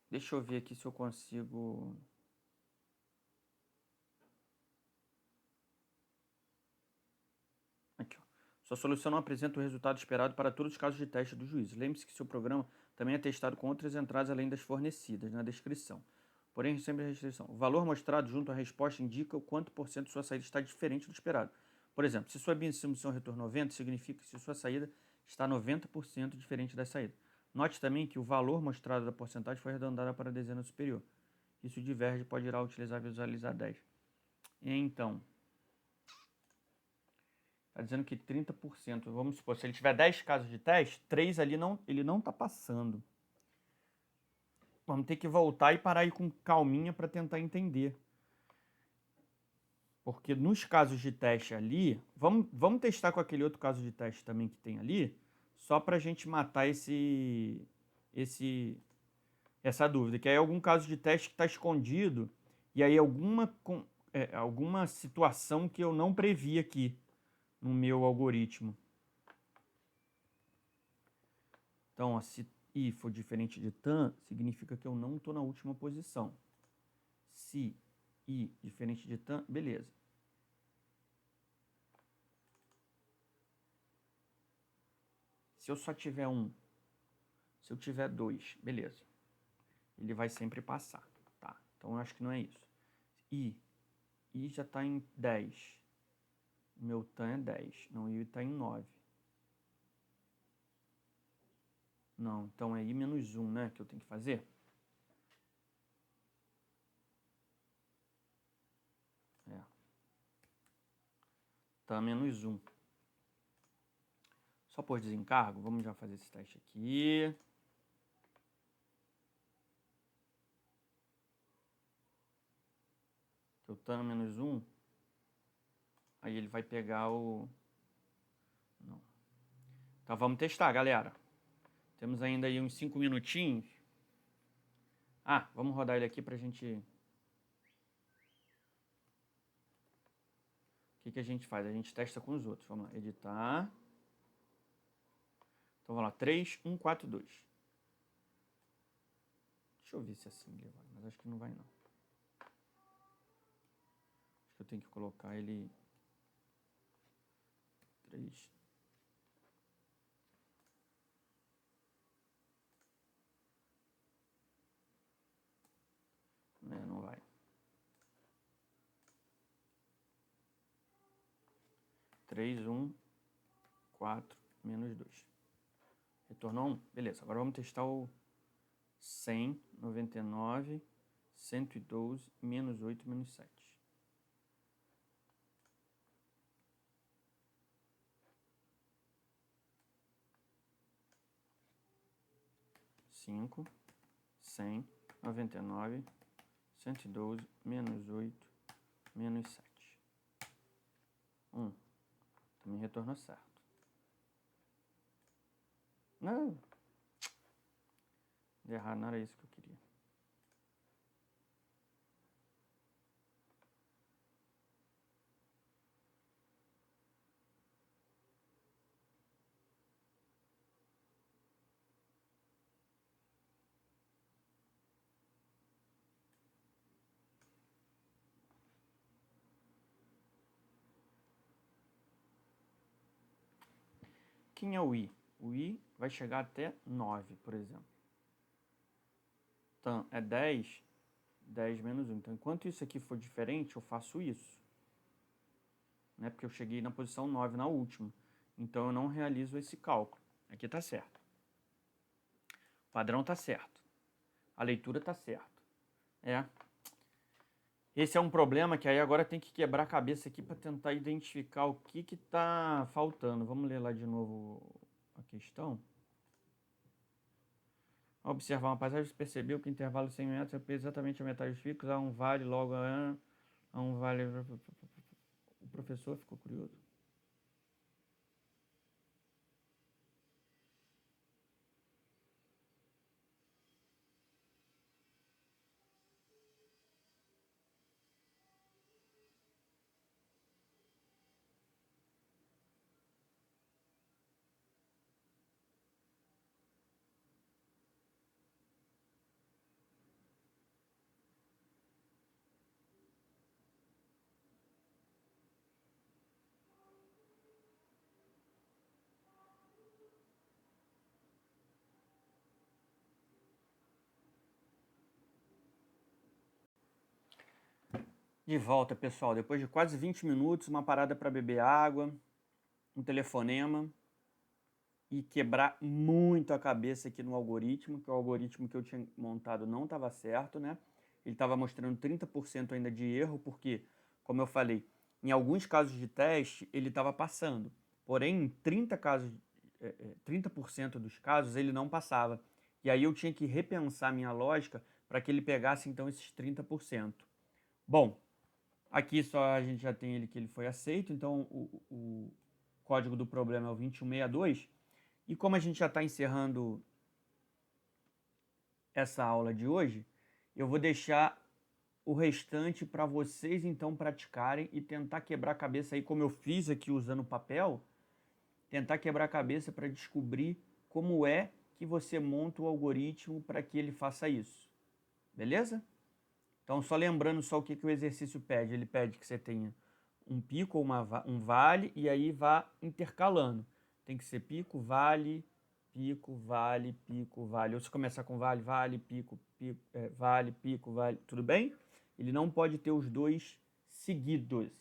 Deixa eu ver aqui se eu consigo... Aqui, ó. Sua solução não apresenta o resultado esperado para todos os casos de teste do juiz. Lembre-se que seu programa também é testado com outras entradas além das fornecidas na descrição. Porém, sempre a restrição. O valor mostrado junto à resposta indica o quanto por cento sua saída está diferente do esperado. Por exemplo, se sua submissão retornou 90, significa que sua saída está 90% diferente da saída. Note também que o valor mostrado da porcentagem foi arredondado para a dezena superior. Isso diverge, pode ir a utilizar visualizar 10. Então, está dizendo que 30%. Vamos supor, se ele tiver 10 casos de teste, 3 ali ele não está passando. Vamos ter que voltar e parar aí com calminha para tentar entender. Porque nos casos de teste ali, vamos testar com aquele outro caso de teste também que tem ali, só para a gente matar essa dúvida. Que aí é algum caso de teste que está escondido e aí alguma situação que eu não previ aqui no meu algoritmo. Então, ó, se I for diferente de TAM, significa que eu não estou na última posição. Se I diferente de TAM, beleza. Se eu só tiver um, se eu tiver dois, beleza. Ele vai sempre passar, tá? Então, eu acho que não é isso. I já está em 10. Meu TAM é 10. Não, I está em 9. Não, então é I menos 1, né, que eu tenho que fazer? É. TAM menos 1. Só por desencargo, vamos já fazer esse teste aqui. Que o TAM menos 1. Aí ele vai pegar o... Não. Então vamos testar, galera. Temos ainda aí uns 5 minutinhos. Ah, vamos rodar ele aqui pra gente... O que a gente faz? A gente testa com os outros. Vamos lá, editar. Então vamos lá, 3, 1, 4, 2. Deixa Deixa eu ver se assim ele vai, mas acho que não vai não. Acho que eu tenho que colocar ele 3. Não vai. 3, 1, 4, menos 2. Retornou 1. Beleza, agora vamos testar o 100, 99, 112, menos 8, menos 7. 5, 100, 99, 112, menos 8, menos 7. 1. Também retornou certo. Não. De errado, não era isso que eu queria. Quem é o i? O i vai chegar até 9, por exemplo. Então, é 10, 10 menos 1. Então, enquanto isso aqui for diferente, eu faço isso. Né? Porque eu cheguei na posição 9 na última. Então, eu não realizo esse cálculo. Aqui está certo. O padrão está certo. A leitura está certo. Esse é um problema que aí agora tem que quebrar a cabeça aqui para tentar identificar o que está faltando. Vamos ler lá de novo a questão. Ao observar uma paisagem, você percebeu que o intervalo de 100 metros é exatamente a metade dos picos, há um vale logo a um vale... O professor ficou curioso. De volta, pessoal, depois de quase 20 minutos, uma parada para beber água, um telefonema e quebrar muito a cabeça aqui no algoritmo, que o algoritmo que eu tinha montado não estava certo, né? Ele estava mostrando 30% ainda de erro, porque, como eu falei, em alguns casos de teste ele estava passando, porém em 30% dos casos ele não passava. E aí eu tinha que repensar minha lógica para que ele pegasse então esses 30%. Bom, aqui só a gente já tem ele que ele foi aceito, então o código do problema é o 2162. E como a gente já está encerrando essa aula de hoje, eu vou deixar o restante para vocês então praticarem e tentar quebrar a cabeça aí, como eu fiz aqui usando papel, tentar quebrar a cabeça para descobrir como é que você monta o algoritmo para que ele faça isso. Beleza? Então, só lembrando só o que o exercício pede. Ele pede que você tenha um pico ou um vale e aí vá intercalando. Tem que ser pico, vale, pico, vale, pico, vale. Ou se começar com vale, vale, pico, pico, vale, pico, vale. Tudo bem? Ele não pode ter os dois seguidos.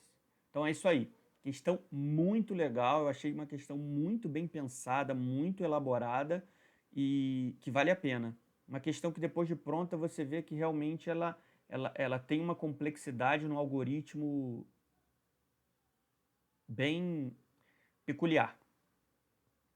Então, é isso aí. Questão muito legal. Eu achei uma questão muito bem pensada, muito elaborada e que vale a pena. Uma questão que depois de pronta você vê que realmente ela tem uma complexidade no algoritmo bem peculiar.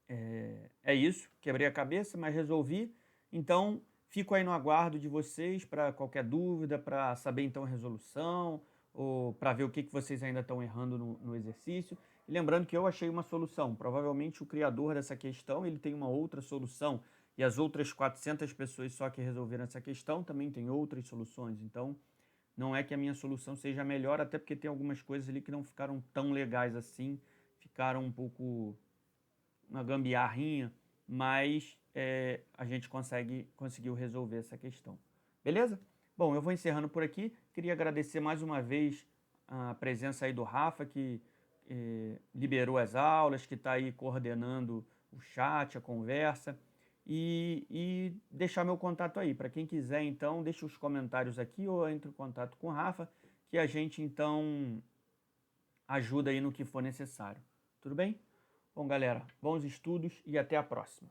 É isso, quebrei a cabeça, mas resolvi. Então, fico aí no aguardo de vocês para qualquer dúvida, para saber então a resolução, ou para ver o que vocês ainda estão errando no exercício. E lembrando que eu achei uma solução. Provavelmente o criador dessa questão ele tem uma outra solução. E as outras 400 pessoas só que resolveram essa questão também têm outras soluções. Então, não é que a minha solução seja melhor, até porque tem algumas coisas ali que não ficaram tão legais assim, ficaram um pouco uma gambiarrinha, mas a gente conseguiu resolver essa questão. Beleza? Bom, eu vou encerrando por aqui. Queria agradecer mais uma vez a presença aí do Rafa, que liberou as aulas, que está aí coordenando o chat, a conversa. E deixar meu contato aí. Para quem quiser, então, deixe os comentários aqui ou entre em contato com o Rafa, que a gente, então, ajuda aí no que for necessário. Tudo bem? Bom, galera, bons estudos e até a próxima.